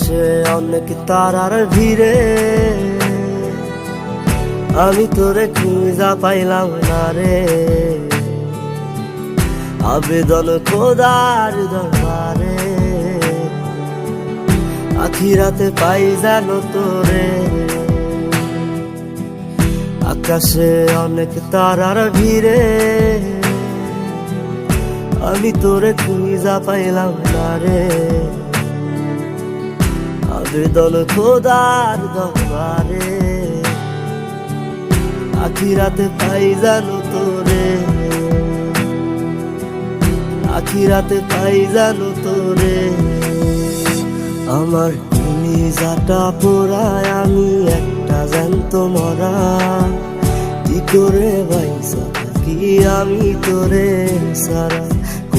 আকাশে অনেক তারার ভিড়ে আমি তোরে খুঁজা পাইলাম না রে। আবেদন খোদার দরবারে আখিরাতে পাই জানো তোরে। আকাশে অনেক তারার ভিড়ে আমি তোরে খুঁজা পাইলাম না রে। আবেদন খোদার দরবারে আখিরাতে পাই জানো তোরে। আখিরাতে পাই জানো তোরে। আমার কলিজাটা পোড়ায় আমি একটা জ্যান্ত মরা, কি করে বাইসা থাকি আমি তোরে সারা।